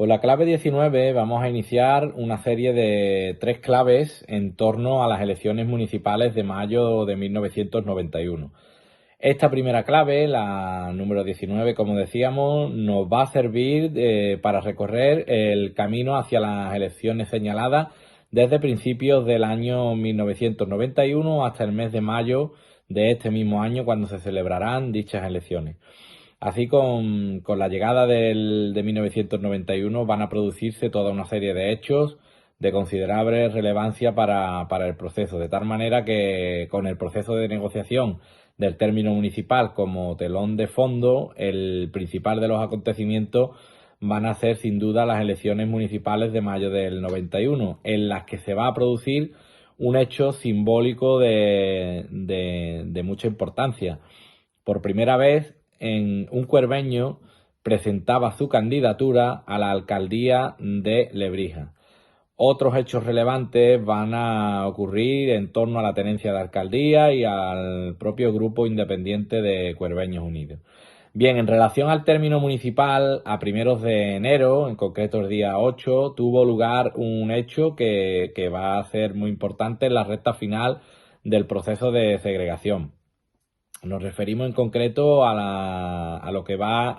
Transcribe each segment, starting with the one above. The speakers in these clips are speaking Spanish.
Con la clave 19 vamos a iniciar una serie de 3 claves en torno a las elecciones municipales de mayo de 1991. Esta primera clave, la número 19, como decíamos, nos va a servir para recorrer el camino hacia las elecciones señaladas desde principios del año 1991 hasta el mes de mayo de este mismo año, cuando se celebrarán dichas elecciones. Así, con la llegada de 1991 van a producirse toda una serie de hechos de considerable relevancia para el proceso, de tal manera que con el proceso de negociación del término municipal como telón de fondo, el principal de los acontecimientos van a ser sin duda las elecciones municipales de mayo del 91, en las que se va a producir un hecho simbólico de mucha importancia. Por primera vez, un cuerveño presentaba su candidatura a la alcaldía de Lebrija. Otros hechos relevantes van a ocurrir en torno a la tenencia de alcaldía y al propio grupo independiente de Cuerveños Unidos. Bien, en relación al término municipal, a primeros de enero, en concreto el día 8, tuvo lugar un hecho que va a ser muy importante en la recta final del proceso de segregación. Nos referimos en concreto a lo que va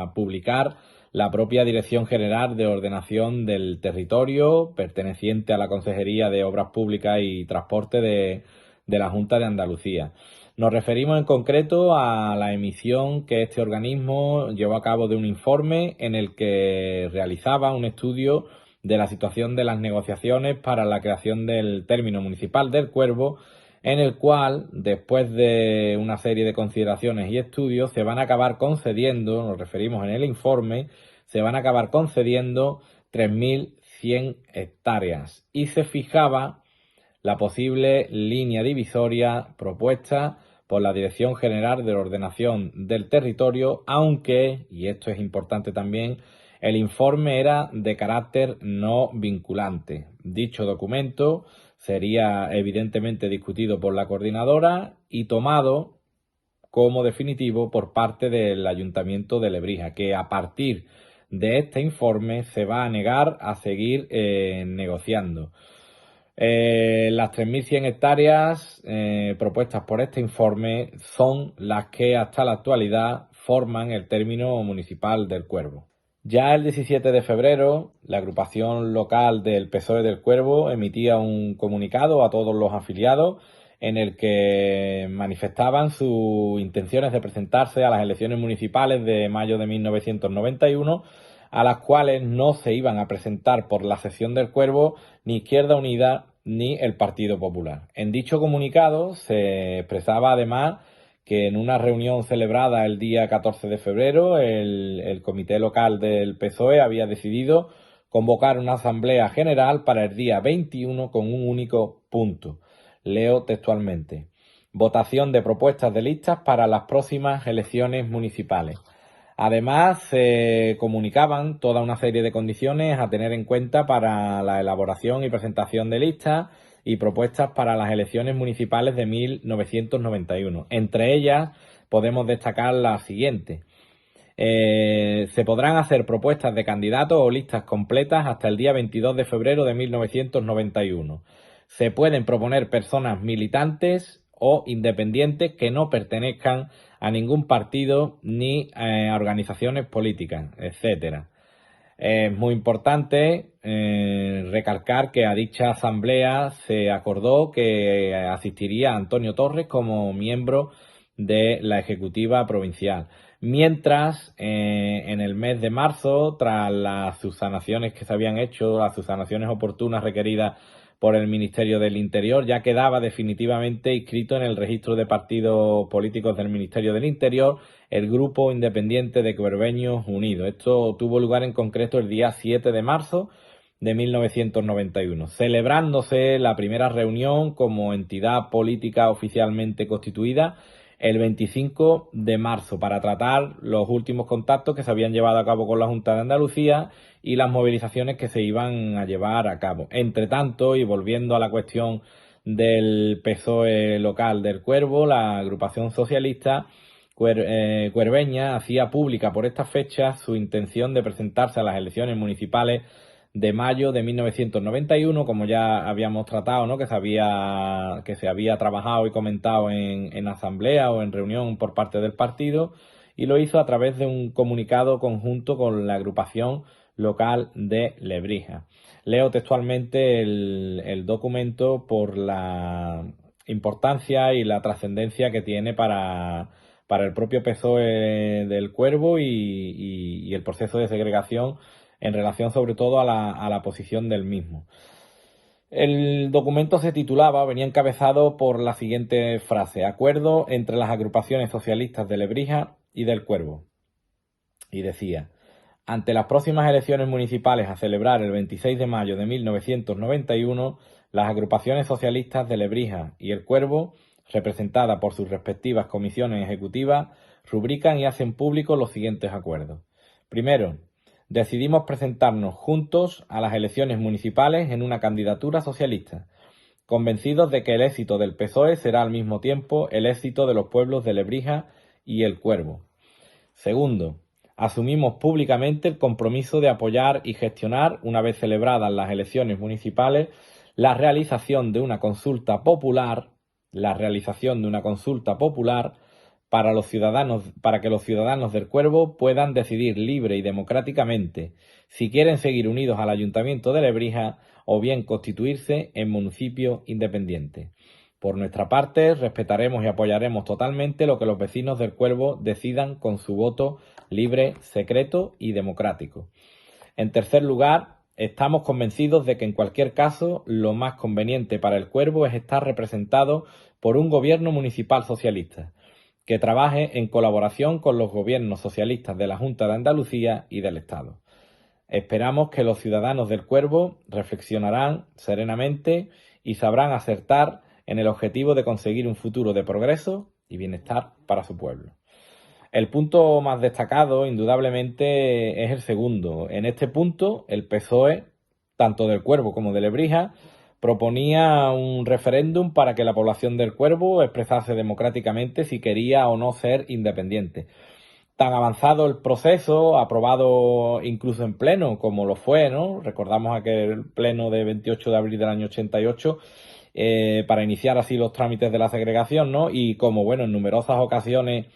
a publicar la propia Dirección General de Ordenación del Territorio, perteneciente a la Consejería de Obras Públicas y Transporte de la Junta de Andalucía. Nos referimos en concreto a la emisión que este organismo llevó a cabo de un informe en el que realizaba un estudio de la situación de las negociaciones para la creación del término municipal del Cuervo, en el cual, después de una serie de consideraciones y estudios, se van a acabar concediendo, nos referimos en el informe, se van a acabar concediendo 3.100 hectáreas y se fijaba la posible línea divisoria propuesta por la Dirección General de Ordenación del Territorio, aunque, y esto es importante también, el informe era de carácter no vinculante. Dicho documento sería evidentemente discutido por la coordinadora y tomado como definitivo por parte del Ayuntamiento de Lebrija, que a partir de este informe se va a negar a seguir negociando. Las 3.100 hectáreas propuestas por este informe son las que hasta la actualidad forman el término municipal del Cuervo. Ya el 17 de febrero, la agrupación local del PSOE del Cuervo emitía un comunicado a todos los afiliados en el que manifestaban sus intenciones de presentarse a las elecciones municipales de mayo de 1991, a las cuales no se iban a presentar por la sección del Cuervo ni Izquierda Unida ni el Partido Popular. En dicho comunicado se expresaba además que en una reunión celebrada el día 14 de febrero, el comité local del PSOE había decidido convocar una asamblea general para el día 21 con un único punto. Leo textualmente: votación de propuestas de listas para las próximas elecciones municipales. Además, se comunicaban toda una serie de condiciones a tener en cuenta para la elaboración y presentación de listas y propuestas para las elecciones municipales de 1991. Entre ellas podemos destacar las siguientes. Se podrán hacer propuestas de candidatos o listas completas hasta el día 22 de febrero de 1991. Se pueden proponer personas militantes o independientes que no pertenezcan a ningún partido ni a organizaciones políticas, etcétera. Es muy importante recalcar que a dicha asamblea se acordó que asistiría Antonio Torres como miembro de la Ejecutiva Provincial. Mientras, en el mes de marzo, tras las subsanaciones que se habían hecho, las subsanaciones oportunas requeridas por el Ministerio del Interior, ya quedaba definitivamente inscrito en el registro de partidos políticos del Ministerio del Interior el Grupo Independiente de Cuerveños Unidos. Esto tuvo lugar en concreto el día 7 de marzo de 1991, celebrándose la primera reunión como entidad política oficialmente constituida el 25 de marzo para tratar los últimos contactos que se habían llevado a cabo con la Junta de Andalucía y las movilizaciones que se iban a llevar a cabo. Entre tanto, y volviendo a la cuestión del PSOE local del Cuervo, la agrupación socialista Cuerveña hacía pública por estas fechas su intención de presentarse a las elecciones municipales de mayo de 1991, como ya habíamos tratado, ¿no? Que se había trabajado y comentado en asamblea o en reunión por parte del partido, y lo hizo a través de un comunicado conjunto con la agrupación local de Lebrija. Leo textualmente el documento por la importancia y la trascendencia que tiene para el propio PSOE del Cuervo y el proceso de segregación en relación sobre todo a la posición del mismo. El documento se titulaba, venía encabezado por la siguiente frase: acuerdo entre las agrupaciones socialistas de Lebrija y del Cuervo. Y decía: ante las próximas elecciones municipales a celebrar el 26 de mayo de 1991, las agrupaciones socialistas de Lebrija y El Cuervo, representadas por sus respectivas comisiones ejecutivas, rubrican y hacen públicos los siguientes acuerdos. Primero, decidimos presentarnos juntos a las elecciones municipales en una candidatura socialista, convencidos de que el éxito del PSOE será al mismo tiempo el éxito de los pueblos de Lebrija y El Cuervo. Segundo, asumimos públicamente el compromiso de apoyar y gestionar, una vez celebradas las elecciones municipales, la realización de una consulta popular para que los ciudadanos del Cuervo puedan decidir libre y democráticamente si quieren seguir unidos al Ayuntamiento de Lebrija o bien constituirse en municipio independiente. Por nuestra parte, respetaremos y apoyaremos totalmente lo que los vecinos del Cuervo decidan con su voto libre, secreto y democrático. En tercer lugar, estamos convencidos de que en cualquier caso lo más conveniente para el Cuervo es estar representado por un gobierno municipal socialista, que trabaje en colaboración con los gobiernos socialistas de la Junta de Andalucía y del Estado. Esperamos que los ciudadanos del Cuervo reflexionarán serenamente y sabrán acertar en el objetivo de conseguir un futuro de progreso y bienestar para su pueblo. El punto más destacado, indudablemente, es el segundo. En este punto, el PSOE, tanto del Cuervo como de Lebrija, proponía un referéndum para que la población del Cuervo expresase democráticamente si quería o no ser independiente. Tan avanzado el proceso, aprobado incluso en pleno, como lo fue, ¿no? Recordamos aquel pleno de 28 de abril del año 88, para iniciar así los trámites de la segregación, ¿no? Y como, bueno, en numerosas ocasiones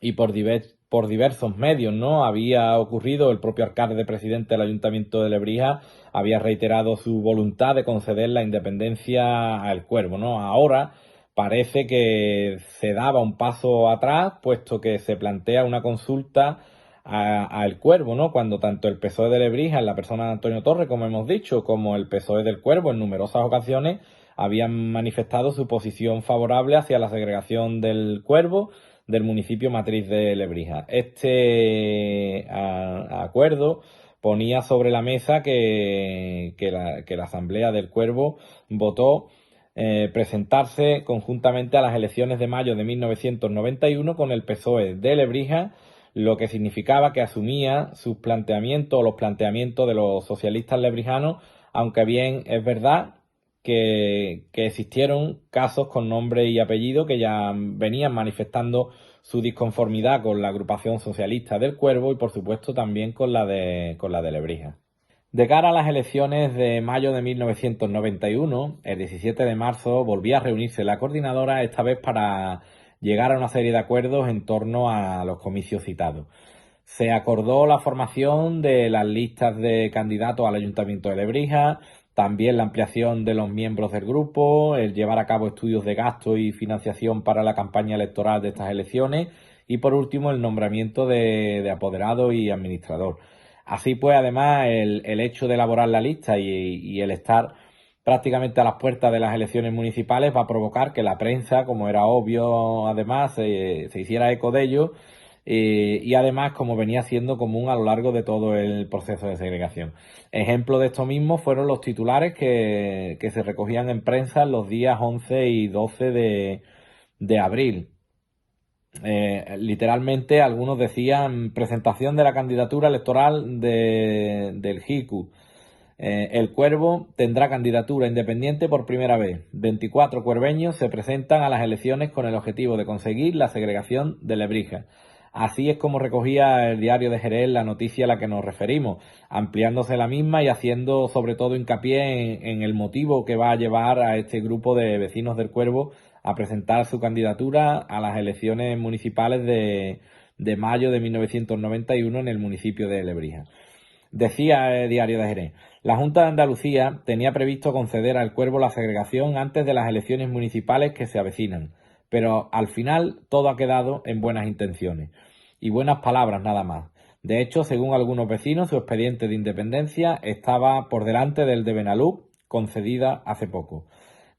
y por diversos medios, ¿no? Había ocurrido, el propio alcalde presidente del Ayuntamiento de Lebrija había reiterado su voluntad de conceder la independencia al Cuervo, ¿no? Ahora parece que se daba un paso atrás, puesto que se plantea una consulta al Cuervo, ¿no? Cuando tanto el PSOE de Lebrija, en la persona de Antonio Torre, como hemos dicho, como el PSOE del Cuervo, en numerosas ocasiones habían manifestado su posición favorable hacia la segregación del Cuervo del municipio matriz de Lebrija. Este acuerdo ponía sobre la mesa que la Asamblea del Cuervo votó presentarse conjuntamente a las elecciones de mayo de 1991 con el PSOE de Lebrija, lo que significaba que asumía sus planteamientos o los planteamientos de los socialistas lebrijanos, aunque bien es verdad que existieron casos con nombre y apellido que ya venían manifestando su disconformidad con la agrupación socialista del Cuervo y por supuesto también con la de Lebrija. De cara a las elecciones de mayo de 1991, el 17 de marzo volvía a reunirse la coordinadora, esta vez para llegar a una serie de acuerdos en torno a los comicios citados. Se acordó la formación de las listas de candidatos al Ayuntamiento de Lebrija, también la ampliación de los miembros del grupo, el llevar a cabo estudios de gasto y financiación para la campaña electoral de estas elecciones y, por último, el nombramiento de apoderado y administrador. Así pues, además, el hecho de elaborar la lista y el estar prácticamente a las puertas de las elecciones municipales va a provocar que la prensa, como era obvio, además, se hiciera eco de ello. Y además, como venía siendo común a lo largo de todo el proceso de segregación. Ejemplo de esto mismo fueron los titulares que se recogían en prensa los días 11 y 12 de abril. Literalmente algunos decían presentación de la candidatura electoral del JICU. El Cuervo tendrá candidatura independiente por primera vez. 24 cuerveños se presentan a las elecciones con el objetivo de conseguir la segregación de Lebrija. Así es como recogía el diario de Jerez la noticia a la que nos referimos, ampliándose la misma y haciendo sobre todo hincapié en el motivo que va a llevar a este grupo de vecinos del Cuervo a presentar su candidatura a las elecciones municipales de mayo de 1991 en el municipio de Lebrija. Decía el diario de Jerez, la Junta de Andalucía tenía previsto conceder al Cuervo la segregación antes de las elecciones municipales que se avecinan, pero al final todo ha quedado en buenas intenciones y buenas palabras nada más. De hecho, según algunos vecinos, su expediente de independencia estaba por delante del de Benalú, concedida hace poco.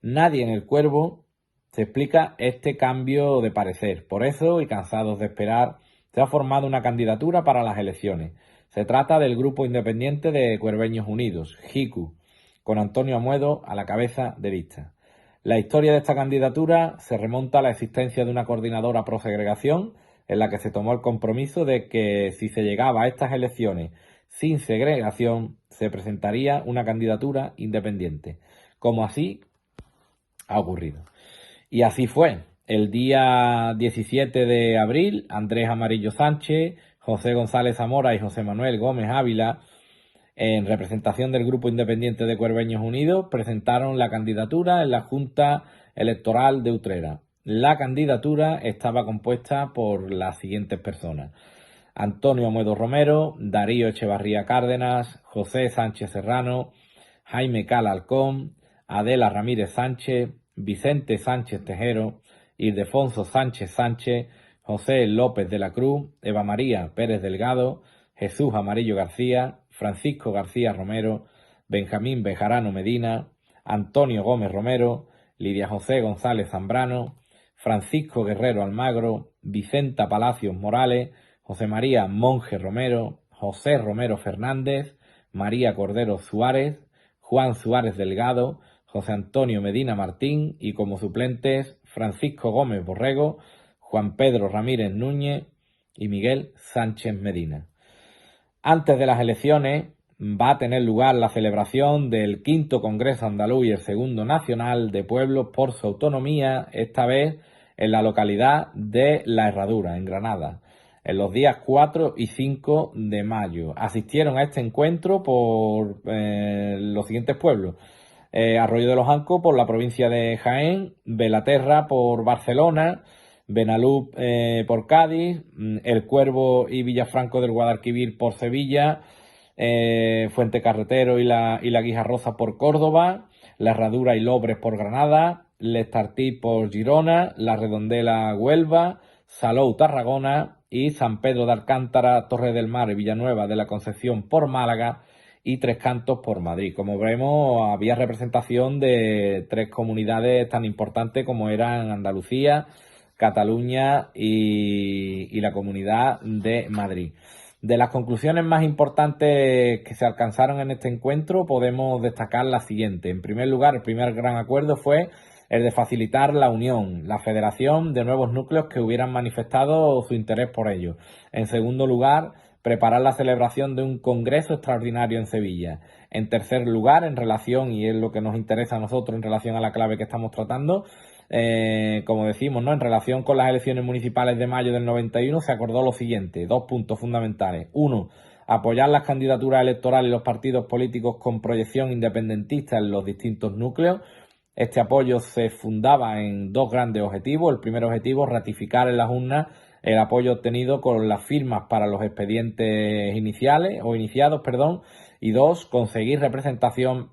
Nadie en el Cuervo se explica este cambio de parecer. Por eso, y cansados de esperar, se ha formado una candidatura para las elecciones. Se trata del Grupo Independiente de Cuerveños Unidos, GICU, con Antonio Amuedo a la cabeza de lista. La historia de esta candidatura se remonta a la existencia de una coordinadora pro segregación en la que se tomó el compromiso de que si se llegaba a estas elecciones sin segregación, se presentaría una candidatura independiente, como así ha ocurrido. Y así fue. El día 17 de abril, Andrés Amarillo Sánchez, José González Zamora y José Manuel Gómez Ávila, en representación del Grupo Independiente de Cuerveños Unidos, presentaron la candidatura en la Junta Electoral de Utrera. La candidatura estaba compuesta por las siguientes personas: Antonio Amuedo Romero, Darío Echevarría Cárdenas, José Sánchez Serrano, Jaime Cala Alcón, Adela Ramírez Sánchez, Vicente Sánchez Tejero, Ildefonso Sánchez Sánchez, José López de la Cruz, Eva María Pérez Delgado, Jesús Amarillo García, Francisco García Romero, Benjamín Bejarano Medina, Antonio Gómez Romero, Lidia José González Zambrano, Francisco Guerrero Almagro, Vicenta Palacios Morales, José María Monje Romero, José Romero Fernández, María Cordero Suárez, Juan Suárez Delgado, José Antonio Medina Martín y como suplentes Francisco Gómez Borrego, Juan Pedro Ramírez Núñez y Miguel Sánchez Medina. Antes de las elecciones va a tener lugar la celebración del quinto Congreso Andaluz y el segundo Nacional de Pueblos por su autonomía, esta vez en la localidad de La Herradura, en Granada, en los días 4 y 5 de mayo. Asistieron a este encuentro por los siguientes pueblos: Arroyo de los Ancos por la provincia de Jaén, Belaterra por Barcelona, Benalú por Cádiz, El Cuervo y Villafranco del Guadalquivir por Sevilla, Fuente Carretero y la Guijarrosa por Córdoba, La Herradura y Lobres por Granada, L'estartí por Girona, La Redondela Huelva, Salou Tarragona y San Pedro de Alcántara, Torre del Mar y Villanueva de la Concepción por Málaga y Tres Cantos por Madrid. Como vemos, había representación de tres comunidades tan importantes como eran Andalucía, Cataluña y la Comunidad de Madrid. De las conclusiones más importantes que se alcanzaron en este encuentro podemos destacar las siguientes. En primer lugar, el primer gran acuerdo fue el de facilitar la unión, la federación de nuevos núcleos que hubieran manifestado su interés por ello. En segundo lugar, preparar la celebración de un congreso extraordinario en Sevilla. En tercer lugar, en relación, y es lo que nos interesa a nosotros en relación a la clave que estamos tratando, como decimos, ¿no?, en relación con las elecciones municipales de mayo del 91, se acordó lo siguiente: dos puntos fundamentales. Uno, apoyar las candidaturas electorales y los partidos políticos con proyección independentista en los distintos núcleos. Este apoyo se fundaba en dos grandes objetivos. El primer objetivo, ratificar en las urnas el apoyo obtenido con las firmas para los expedientes iniciados. Y dos, conseguir representación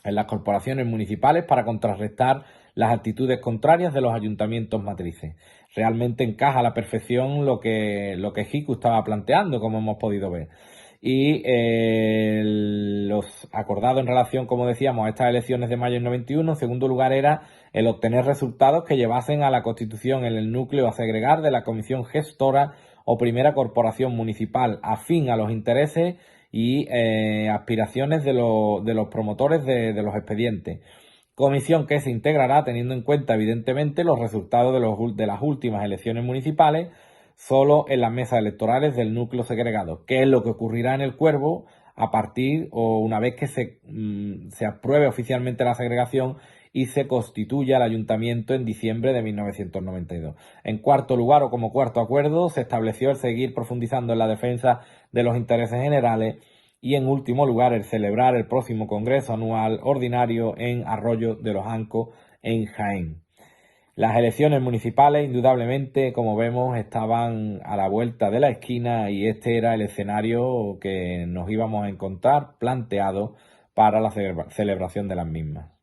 en las corporaciones municipales para contrarrestar las actitudes contrarias de los ayuntamientos matrices. Realmente encaja a la perfección lo que GICU estaba planteando, como hemos podido ver. Y los acordados en relación, como decíamos, a estas elecciones de mayo del 91, en segundo lugar, era el obtener resultados que llevasen a la constitución en el núcleo a segregar de la comisión gestora o primera corporación municipal afín a los intereses y aspiraciones de los promotores de los expedientes. Comisión que se integrará teniendo en cuenta, evidentemente, los resultados de las últimas elecciones municipales solo en las mesas electorales del núcleo segregado, que es lo que ocurrirá en el Cuervo a partir o una vez que se apruebe oficialmente la segregación y se constituya el ayuntamiento en diciembre de 1992. En cuarto lugar, o como cuarto acuerdo, se estableció el seguir profundizando en la defensa de los intereses generales y, en último lugar, el celebrar el próximo Congreso Anual Ordinario en Arroyo de los Ancos, en Jaén. Las elecciones municipales, indudablemente, como vemos, estaban a la vuelta de la esquina y este era el escenario que nos íbamos a encontrar planteado para la celebración de las mismas.